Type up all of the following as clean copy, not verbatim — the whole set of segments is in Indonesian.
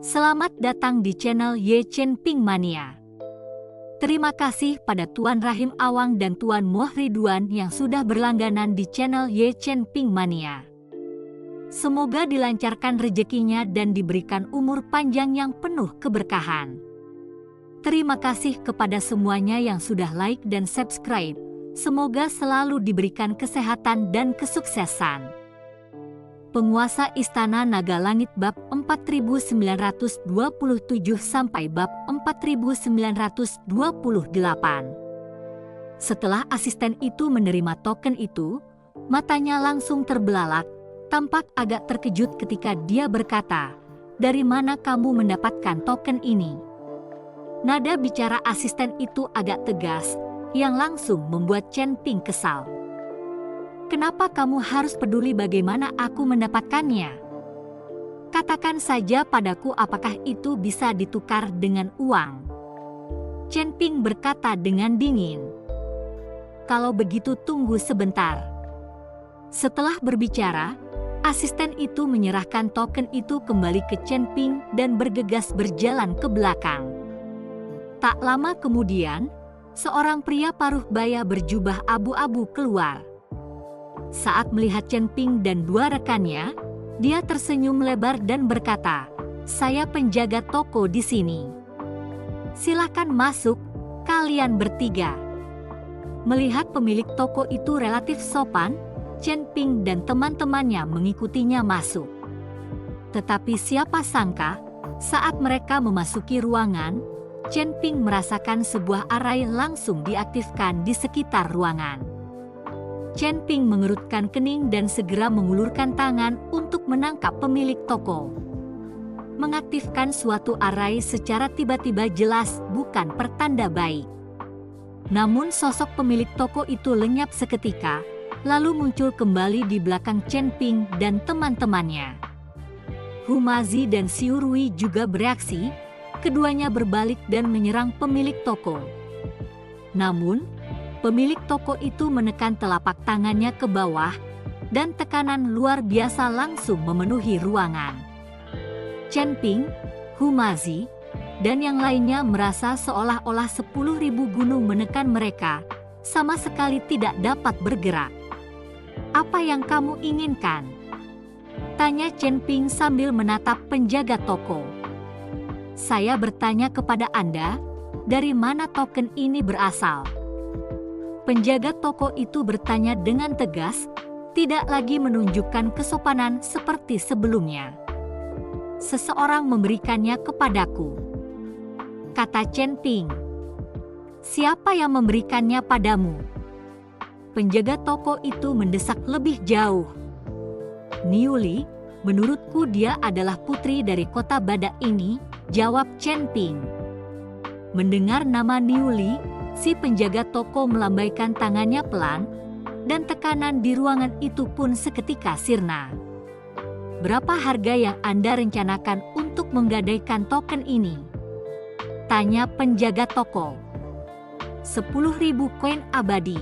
Selamat datang di channel Ye Chen Ping Mania. Terima kasih pada Tuan Rahim Awang dan Tuan Moh Ridwan yang sudah berlangganan di channel Ye Chen Ping Mania. Semoga dilancarkan rezekinya dan diberikan umur panjang yang penuh keberkahan. Terima kasih kepada semuanya yang sudah like dan subscribe. Semoga selalu diberikan kesehatan dan kesuksesan. Penguasa Istana Naga Langit bab 4927 sampai bab 4928. Setelah asisten itu menerima token itu, matanya langsung terbelalak, tampak agak terkejut ketika dia berkata, "Dari mana kamu mendapatkan token ini?" Nada bicara asisten itu agak tegas, yang langsung membuat Chen Ping kesal. "Kenapa kamu harus peduli bagaimana aku mendapatkannya? Katakan saja padaku apakah itu bisa ditukar dengan uang." Chen Ping berkata dengan dingin. "Kalau begitu tunggu sebentar." Setelah berbicara, asisten itu menyerahkan token itu kembali ke Chen Ping dan bergegas berjalan ke belakang. Tak lama kemudian, seorang pria paruh baya berjubah abu-abu keluar. Saat melihat Chen Ping dan dua rekannya, dia tersenyum lebar dan berkata, "Saya penjaga toko di sini. Silakan masuk, kalian bertiga." Melihat pemilik toko itu relatif sopan, Chen Ping dan teman-temannya mengikutinya masuk. Tetapi siapa sangka, saat mereka memasuki ruangan, Chen Ping merasakan sebuah arai langsung diaktifkan di sekitar ruangan. Chen Ping mengerutkan kening dan segera mengulurkan tangan untuk menangkap pemilik toko. Mengaktifkan suatu arai secara tiba-tiba jelas bukan pertanda baik. Namun sosok pemilik toko itu lenyap seketika, lalu muncul kembali di belakang Chen Ping dan teman-temannya. Humazi dan Xiu Rui juga bereaksi, keduanya berbalik dan menyerang pemilik toko. Namun, pemilik toko itu menekan telapak tangannya ke bawah, dan tekanan luar biasa langsung memenuhi ruangan. Chen Ping, Humazi, dan yang lainnya merasa seolah-olah 10.000 gunung menekan mereka, sama sekali tidak dapat bergerak. "Apa yang kamu inginkan?" tanya Chen Ping sambil menatap penjaga toko. "Saya bertanya kepada Anda, dari mana token ini berasal?" Penjaga toko itu bertanya dengan tegas, tidak lagi menunjukkan kesopanan seperti sebelumnya. "Seseorang memberikannya kepadaku," kata Chen Ping. "Siapa yang memberikannya padamu?" Penjaga toko itu mendesak lebih jauh. "Niuli, menurutku dia adalah putri dari kota badak ini," jawab Chen Ping. Mendengar nama Niuli, si penjaga toko melambaikan tangannya pelan, dan tekanan di ruangan itu pun seketika sirna. "Berapa harga yang Anda rencanakan untuk menggadaikan token ini?" tanya penjaga toko. 10.000 koin abadi,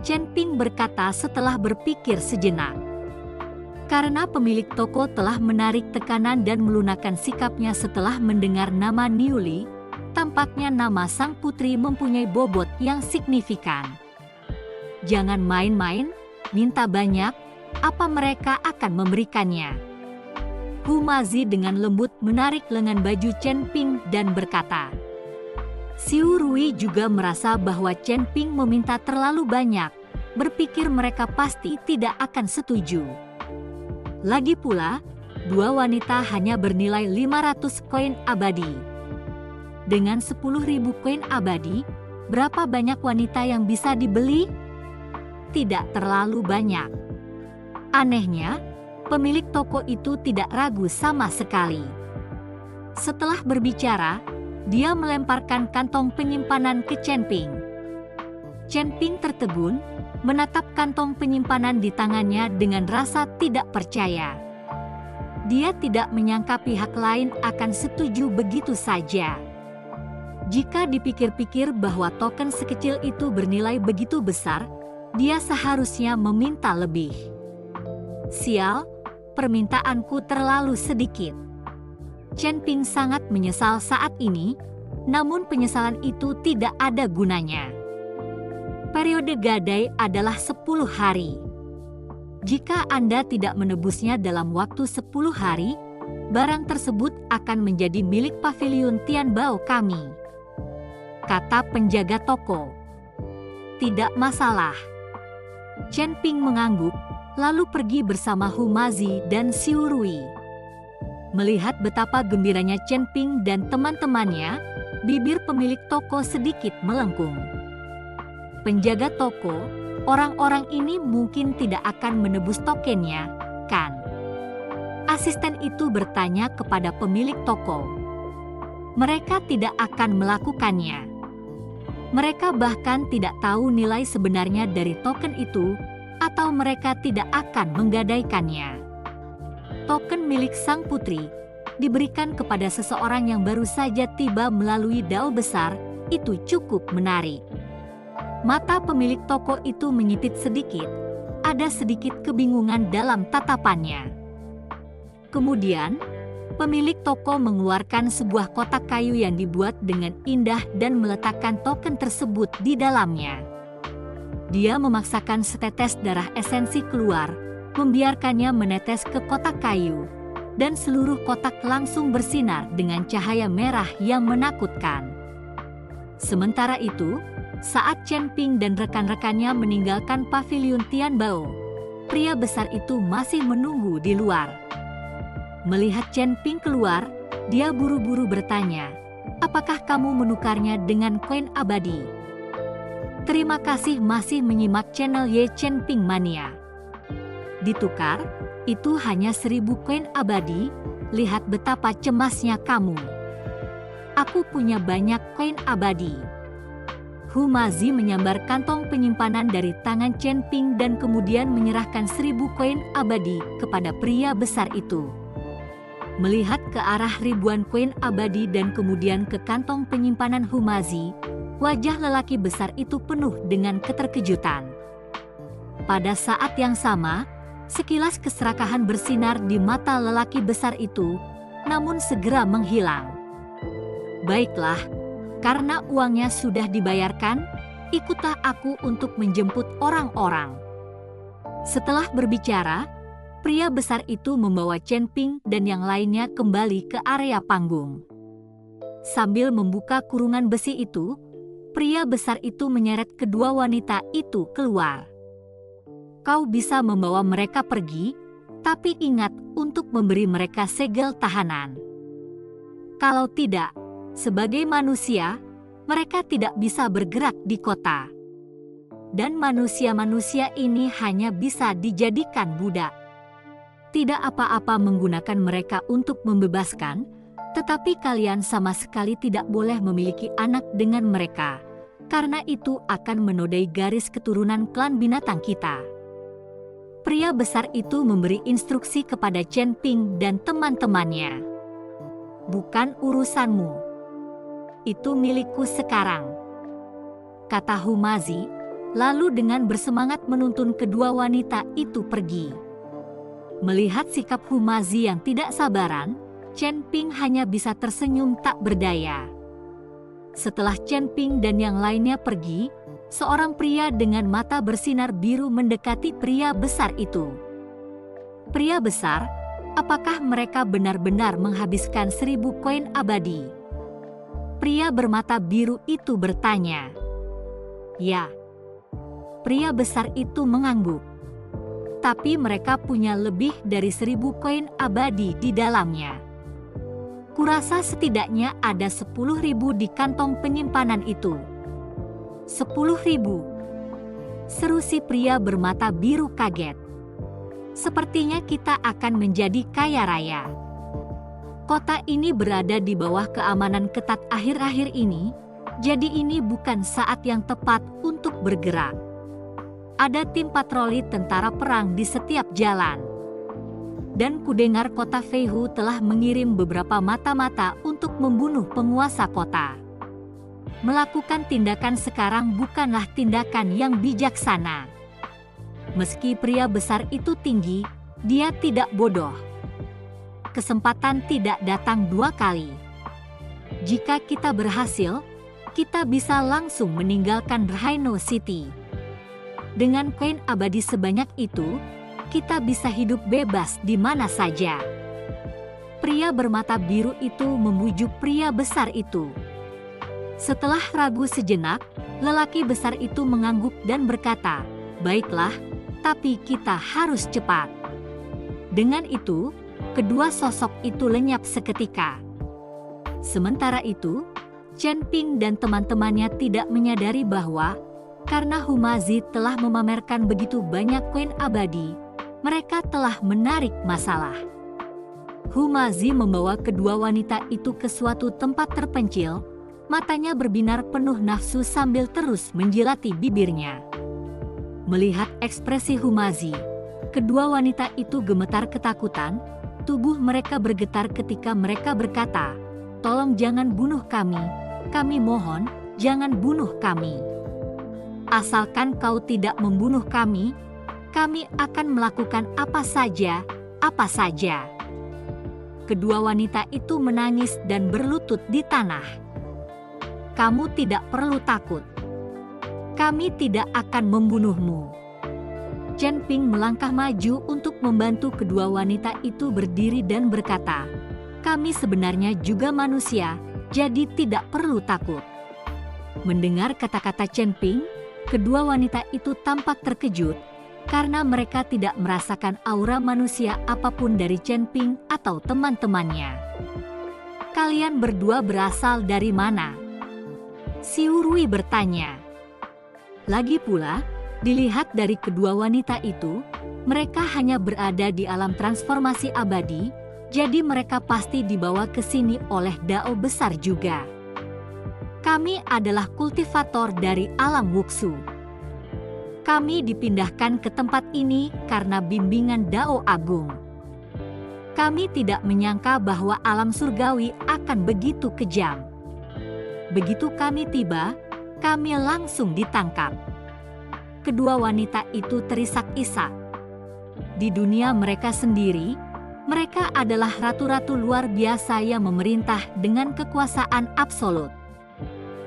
Chen Ping berkata setelah berpikir sejenak. Karena pemilik toko telah menarik tekanan dan melunakkan sikapnya setelah mendengar nama Niuli, tampaknya nama sang putri mempunyai bobot yang signifikan. "Jangan main-main, minta banyak, apa mereka akan memberikannya?" Humazi dengan lembut menarik lengan baju Chen Ping dan berkata. Xiu Rui juga merasa bahwa Chen Ping meminta terlalu banyak, berpikir mereka pasti tidak akan setuju. Lagi pula, dua wanita hanya bernilai 500 koin abadi. Dengan 10.000 koin abadi, berapa banyak wanita yang bisa dibeli? Tidak terlalu banyak. Anehnya, pemilik toko itu tidak ragu sama sekali. Setelah berbicara, dia melemparkan kantong penyimpanan ke Chen Ping. Chen Ping tertegun, menatap kantong penyimpanan di tangannya dengan rasa tidak percaya. Dia tidak menyangka pihak lain akan setuju begitu saja. Jika dipikir-pikir bahwa token sekecil itu bernilai begitu besar, dia seharusnya meminta lebih. "Sial, permintaanku terlalu sedikit." Chen Ping sangat menyesal saat ini, namun penyesalan itu tidak ada gunanya. Periode gadai adalah 10 hari. Jika Anda tidak menebusnya dalam waktu 10 hari, barang tersebut akan menjadi milik paviliun Tianbao kami, kata penjaga toko. Tidak masalah. Chen Ping mengangguk, lalu pergi bersama Hu Mazi dan Xiu Rui. Melihat betapa gembiranya Chen Ping dan teman-temannya, bibir pemilik toko sedikit melengkung. Penjaga toko, orang-orang ini mungkin tidak akan menebus tokennya, kan? Asisten itu bertanya kepada pemilik toko. Mereka tidak akan melakukannya. Mereka bahkan tidak tahu nilai sebenarnya dari token itu, atau mereka tidak akan menggadaikannya. Token milik sang putri diberikan kepada seseorang yang baru saja tiba melalui dao besar, itu cukup menarik. Mata pemilik toko itu menyipit sedikit, ada sedikit kebingungan dalam tatapannya. Kemudian, pemilik toko mengeluarkan sebuah kotak kayu yang dibuat dengan indah dan meletakkan token tersebut di dalamnya. Dia memaksakan setetes darah esensi keluar, membiarkannya menetes ke kotak kayu, dan seluruh kotak langsung bersinar dengan cahaya merah yang menakutkan. Sementara itu, saat Chen Ping dan rekan-rekannya meninggalkan paviliun Tianbao, pria besar itu masih menunggu di luar. Melihat Chen Ping keluar, dia buru-buru bertanya, "Apakah kamu menukarnya dengan koin abadi?" Terima kasih masih menyimak channel Ye Chen Ping Mania. Ditukar, itu hanya 1000 koin abadi, lihat betapa cemasnya kamu. Aku punya banyak koin abadi. Hu Mazi menyambar kantong penyimpanan dari tangan Chen Ping dan kemudian menyerahkan 1000 koin abadi kepada pria besar itu. Melihat ke arah ribuan koin abadi dan kemudian ke kantong penyimpanan Hu Mazi, wajah lelaki besar itu penuh dengan keterkejutan. Pada saat yang sama, sekilas keserakahan bersinar di mata lelaki besar itu, namun segera menghilang. Baiklah, karena uangnya sudah dibayarkan, ikutlah aku untuk menjemput orang-orang. Setelah berbicara, pria besar itu membawa Chen Ping dan yang lainnya kembali ke area panggung. Sambil membuka kurungan besi itu, pria besar itu menyeret kedua wanita itu keluar. Kau bisa membawa mereka pergi, tapi ingat untuk memberi mereka segel tahanan. Kalau tidak, sebagai manusia, mereka tidak bisa bergerak di kota. Dan manusia-manusia ini hanya bisa dijadikan budak. Tidak apa-apa menggunakan mereka untuk membebaskan, tetapi kalian sama sekali tidak boleh memiliki anak dengan mereka, karena itu akan menodai garis keturunan klan binatang kita. Pria besar itu memberi instruksi kepada Chen Ping dan teman-temannya. Bukan urusanmu. Itu milikku sekarang, kata Hu Mazi, lalu dengan bersemangat menuntun kedua wanita itu pergi. Melihat sikap Hu Mazi yang tidak sabaran, Chen Ping hanya bisa tersenyum tak berdaya. Setelah Chen Ping dan yang lainnya pergi, seorang pria dengan mata bersinar biru mendekati pria besar itu. Pria besar, apakah mereka benar-benar menghabiskan 1000 koin abadi? Pria bermata biru itu bertanya. Ya. Pria besar itu mengangguk. Tapi mereka punya lebih dari 1000 koin abadi di dalamnya. Kurasa setidaknya ada 10.000 di kantong penyimpanan itu. 10.000? Seru si pria bermata biru kaget. Sepertinya kita akan menjadi kaya raya. Kota ini berada di bawah keamanan ketat akhir-akhir ini, jadi ini bukan saat yang tepat untuk bergerak. Ada tim patroli tentara perang di setiap jalan. Dan kudengar kota Feihu telah mengirim beberapa mata-mata untuk membunuh penguasa kota. Melakukan tindakan sekarang bukanlah tindakan yang bijaksana. Meski pria besar itu tinggi, dia tidak bodoh. kesempatan tidak datang dua kali. Jika kita berhasil, kita bisa langsung meninggalkan Rhino City. Dengan koin abadi sebanyak itu, kita bisa hidup bebas di mana saja. Pria bermata biru itu membujuk pria besar itu. Setelah ragu sejenak, lelaki besar itu mengangguk dan berkata, "Baiklah, tapi kita harus cepat." Dengan itu, kedua sosok itu lenyap seketika. Sementara itu, Chen Ping dan teman-temannya tidak menyadari bahwa karena Humazi telah memamerkan begitu banyak koin abadi, mereka telah menarik masalah. Humazi membawa kedua wanita itu ke suatu tempat terpencil, matanya berbinar penuh nafsu sambil terus menjilati bibirnya. Melihat ekspresi Humazi, kedua wanita itu gemetar ketakutan, tubuh mereka bergetar ketika mereka berkata, "Tolong jangan bunuh kami mohon, jangan bunuh kami. Asalkan kau tidak membunuh kami akan melakukan apa saja. Kedua wanita itu menangis dan berlutut di tanah. "Kamu tidak perlu takut. Kami tidak akan membunuhmu." Chen Ping melangkah maju untuk membantu kedua wanita itu berdiri dan berkata, "Kami sebenarnya juga manusia, jadi tidak perlu takut." Mendengar kata-kata Chen Ping, kedua wanita itu tampak terkejut karena mereka tidak merasakan aura manusia apapun dari Chen Ping atau teman-temannya. "Kalian berdua berasal dari mana?" Xiu Rui bertanya. Lagi pula, dilihat dari kedua wanita itu, mereka hanya berada di alam transformasi abadi, jadi mereka pasti dibawa ke sini oleh Dao besar juga. "Kami adalah kultivator dari alam Wuxu. Kami dipindahkan ke tempat ini karena bimbingan Dao Agung. Kami tidak menyangka bahwa alam surgawi akan begitu kejam. Begitu kami tiba, kami langsung ditangkap." Kedua wanita itu terisak-isak. Di dunia mereka sendiri, mereka adalah ratu-ratu luar biasa yang memerintah dengan kekuasaan absolut.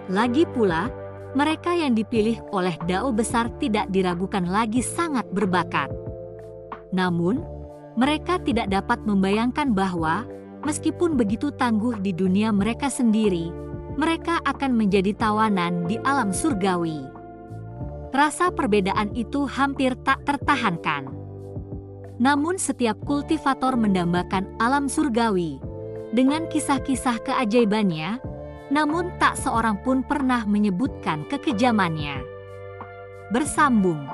Lagi pula, mereka yang dipilih oleh Dao besar tidak diragukan lagi sangat berbakat. Namun, mereka tidak dapat membayangkan bahwa, meskipun begitu tangguh di dunia mereka sendiri, mereka akan menjadi tawanan di alam surgawi. Rasa perbedaan itu hampir tak tertahankan. Namun setiap kultivator mendambakan alam surgawi dengan kisah-kisah keajaibannya, namun tak seorang pun pernah menyebutkan kekejamannya. Bersambung.